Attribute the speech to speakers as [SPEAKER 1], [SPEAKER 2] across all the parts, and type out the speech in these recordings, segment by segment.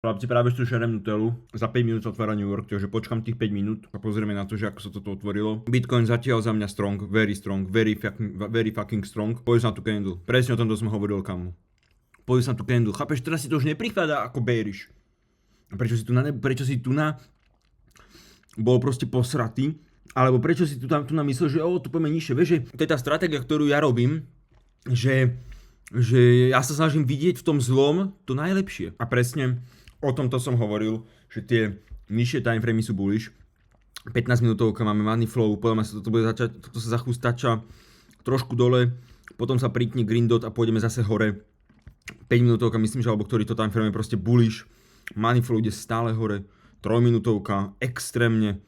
[SPEAKER 1] Chlapci, práve tu šerem Nutellu, za 5 minút sa otvára New York, takže počkam tých 5 minút a pozrieme na to, že ako sa toto otvorilo. Bitcoin zatiaľ za mňa strong, very fucking strong. Poď sa na tú candle, presne o tomto som hovoril kamu. Poď sa na tú candle, chápeš, teraz si to už neprichádza ako bearish. Prečo si tu na bol proste posratý, alebo prečo si tu na myslel, že tu poďme nižšie, vieš, že to je tá stratégia, ktorú ja robím, že ja sa snažím vidieť v tom zlom to najlepšie. A presne o tomto som hovoril, že tie nižšie timeframey sú bullish. 15 minútovka máme money flow, podľa mňa sa toto sa zachústača trošku dole, potom sa prikne green dot a pôjdeme zase hore. 5 minútovka myslím, že alebo ktorý to timeframe je proste bullish. Money flow ide stále hore. 3 minútovka extrémne.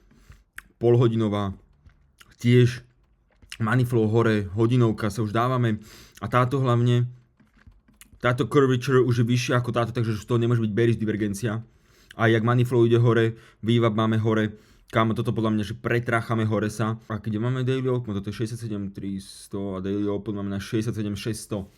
[SPEAKER 1] Polhodinová tiež. Money flow hore, hodinovka sa už dávame. A táto hlavne, táto curvature už je vyššia ako táto, takže už to nemôže byť bearish divergencia. A jak money flow ide hore, VWAP máme hore, kámo, toto podľa mňa, že pretráchame hore sa. A keď máme daily open, toto je 67,300 a daily open máme na 67,600.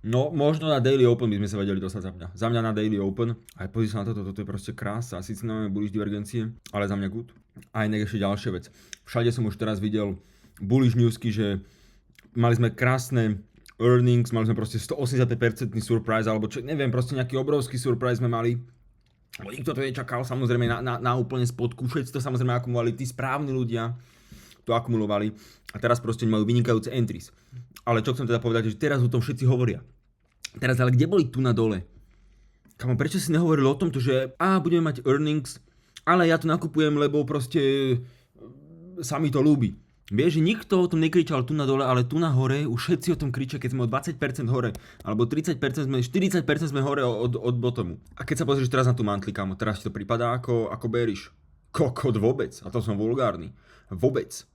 [SPEAKER 1] No, možno na daily open by sme sa vedeli dostať za mňa. Za mňa na daily open. Aj pozri sa na toto je proste krása. Sice máme bullish divergencie, ale za mňa good. A inak ešte ďalšia vec. Všade som už teraz videl bullish newsky, že mali sme krásne earnings, mali sme proste 185% surprise, alebo čo, neviem, proste nejaký obrovský surprise sme mali. Nikto to nečakal, samozrejme na úplne spodku, všetci to samozrejme akumulovali, tí správni ľudia to akumulovali a teraz proste majú vynikajúce entries. Ale čo chcem teda povedať, že teraz o tom všetci hovoria. Teraz ale kde boli tu na dole? Kamo, prečo si nehovoril o tomto, že budeme mať earnings, ale ja to nakupujem, lebo proste sa mi to ľúbi. Vieš, že nikto o tom nekričal tu na dole, ale tu na hore už všetci o tom kričia, keď sme o 20% hore, alebo 30% 40% sme hore od bottomu. A keď sa pozrieš teraz na tú mantli, kámo, teraz ti to pripadá ako bearish. Kokot vôbec, a to som vulgárny. Vôbec.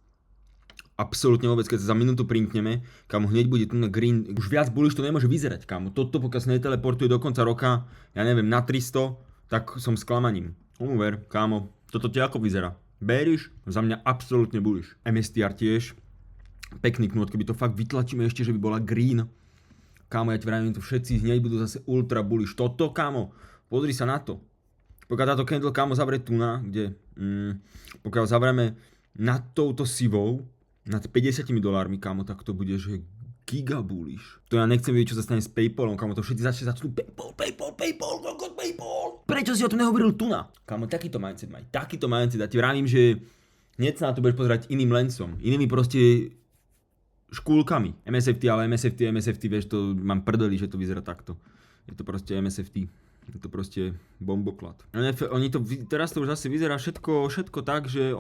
[SPEAKER 1] Absolútne vôbec, keď sa za minútu printneme, kámo, hneď bude tu na green, už viac bullish to nemôže vyzerať, kámo. Toto pokiaľ sa neteleportuje do konca roka, ja neviem, na 300, tak som sklamaním. Uver, kámo, toto ti ako vyzerá? Bearish, za mňa absolútne bullish. MSTR tiež, pekný knôt, keby to fakt vytlačíme ešte, že by bola green. Kámo, ja ti vravím, to všetci hneď budú zase ultra bullish. Toto, kámo, pozri sa na to. Pokiaľ táto candle, kámo, zavrie tu na, kde? Pokiaľ zavrieme nad touto sivou, nad $50, kámo, tak to bude, že giga bullish. To ja nechcem vedieť, čo sa stane s PayPalom, kámo, to všetci začnú PayPal, prečo si o tom nehovoril tu na? Kámo, takýto mindset maj, ja ti vravím, že hneď sa na to budeš pozerať iným lensom, inými proste škúlkami. MSFT, vieš, to mám prdeli, že to vyzerá takto. Je to proste MSFT. Je to proste bomboklad. Teraz to už zase vyzerá všetko tak, že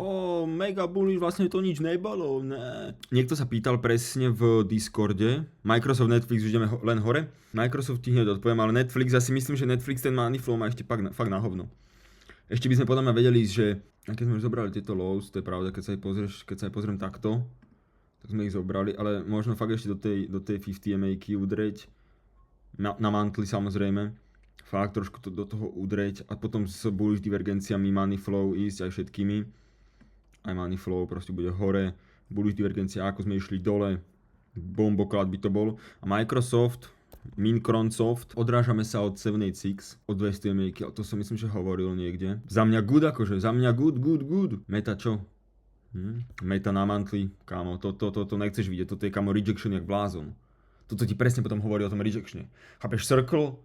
[SPEAKER 1] mega bullish, vlastne to nič nebolo, ne. Niekto sa pýtal presne v Discorde, Microsoft, Netflix, už ideme len hore. Microsoft ti hneď odpoviem, ale Netflix, ja si myslím, že Netflix ten money flow má ešte fakt na hovno. Ešte by sme podľa mňa vedeli, že keď sme už zobrali tieto lows, to je pravda, keď sa aj pozriem takto, tak sme ich zobrali, ale možno fakt ešte do tej 50 MA-ky udreť, na mantli samozrejme. Fakt trošku do toho udreť a potom s bullish divergenciami money flow ísť aj všetkými. Aj money flow proste bude hore, bullish divergencia, ako sme išli dole, bomboklad by to bol. A Microsoft, Mincronsoft, odrážame sa od 786, od 200 MA, to som myslím, že hovoril niekde. Za mňa good akože, za mňa good. Meta čo? Meta na mantli, kámo, to nechceš vidieť, toto je kámo rejection jak blázon. Toto ti presne potom hovorí o tom rejectione. Chápeš, Circle,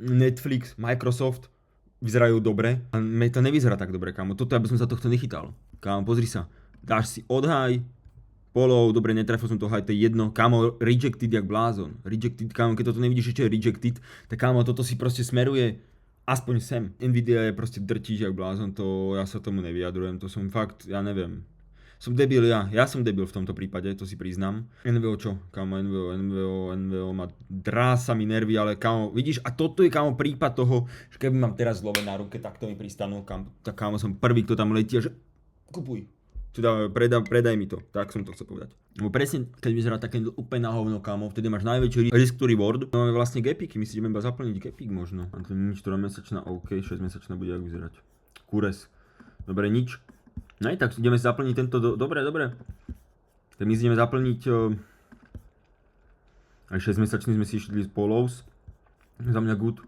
[SPEAKER 1] Netflix, Microsoft vyzerajú dobre, a Meta nevyzerá tak dobre, kámo. Toto aby som sa tohto nechytal. Kámo, pozri sa. Dáš si odhaj, polov, dobre, netrafil som to haj, to je jedno. Kámo, rejected jak blázon. Rejected, kámo, keď toto nevidíš, čo je rejected, tak kámo, toto si proste smeruje aspoň sem. Nvidia je proste drtíš jak blázon, to ja sa tomu nevyjadrujem, to som fakt, ja neviem. Som debil ja som debil v tomto prípade, to si priznám. NVO čo? Kámo, NVO ma drása mi nervy, ale kámo, vidíš, a toto je kámo prípad toho, že keby mám teraz zlove na ruke, tak to mi pristanú, tak kámo som prvý, kto tam letí, že kupuj. Teda predaj mi to, tak som to chcel povedať. Lebo presne, keď vyzerá také úplne na hovno, kámo, vtedy máš najväčší risk to reward. Máme vlastne gapiky, my si ideme iba zaplniť gapik možno. A to nič, 4-mesačná, OK, 6-mesačná bude jak vyzerať. Kures. Dobre, nič. No i tak ideme zaplniť tento, dobre. Tak my ideme zaplniť, aj 6-mesačný sme si išli z polos, za mňa good.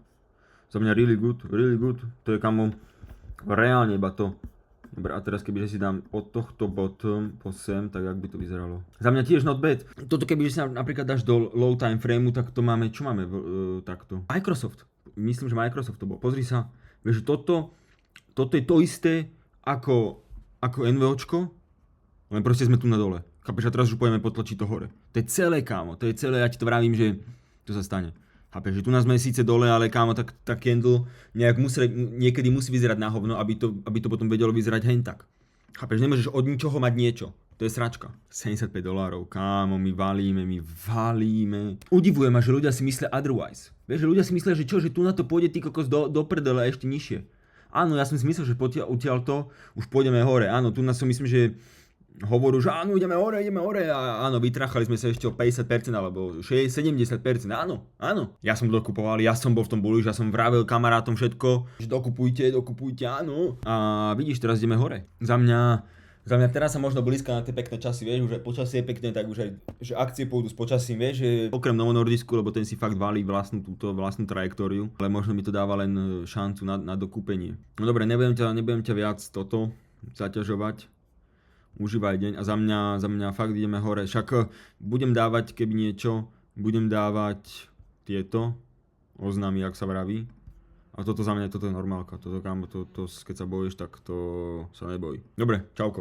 [SPEAKER 1] Za mňa really good, really good. To je kamo reálne iba to. Dobre, a teraz kebyže si dám od tohto bottom po sem, tak jak by to vyzeralo? Za mňa tiež not bad. Toto kebyže si napríklad dáš do low time frameu, tak to máme, čo máme takto? Microsoft. Myslím, že Microsoft to bol. Pozri sa, vieš, toto je to isté ako NVOčko, len proste sme tu na dole. Chápeš, a teraz už pôjdeme potlačiť to hore. To je celé, kámo, to je celé, ja ti to vravím, že to sa stane. Chápeš, že tu nás sme síce dole, ale kámo, tak candle niekedy musí vyzerať na hovno, aby to potom vedelo vyzerať hen tak. Chápeš, nemôžeš od ničoho mať niečo. To je sračka. $75, kámo, my valíme. Udivuje ma, že ľudia si myslia otherwise. Vieš, že ľudia si myslia, že čo, že tu na to pôjde ty kokos do prdele a ešte nižšie. Áno, ja som si myslel, že odtiaľ to už pôjdeme hore. Áno, tu nás som myslím, že hovorú, že áno, ideme hore a áno, vytrachali sme sa ešte o 50% alebo 70%, áno. Ja som dokupoval, ja som bol v tom bullish, ja som vravel kamarátom všetko, že dokupujte, áno. A vidíš, teraz ideme hore. Za mňa teraz sa možno blízka na tie pekné časy, vieš, už aj počasie je pekné, tak už aj, že akcie pôjdu s počasím, vieš, že okrem Novo Nordisku, lebo ten si fakt valí vlastnú trajektóriu, ale možno mi to dáva len šancu na dokúpenie. No dobre, nebudem ťa viac zaťažovať. Užívaj deň a za mňa fakt ideme hore. Však budem dávať, keby niečo, budem dávať tieto oznámy, jak sa vraví. A toto za mňa, toto je normálka. Toto, keď sa bojíš, tak to sa neboj. Dobre, čauko.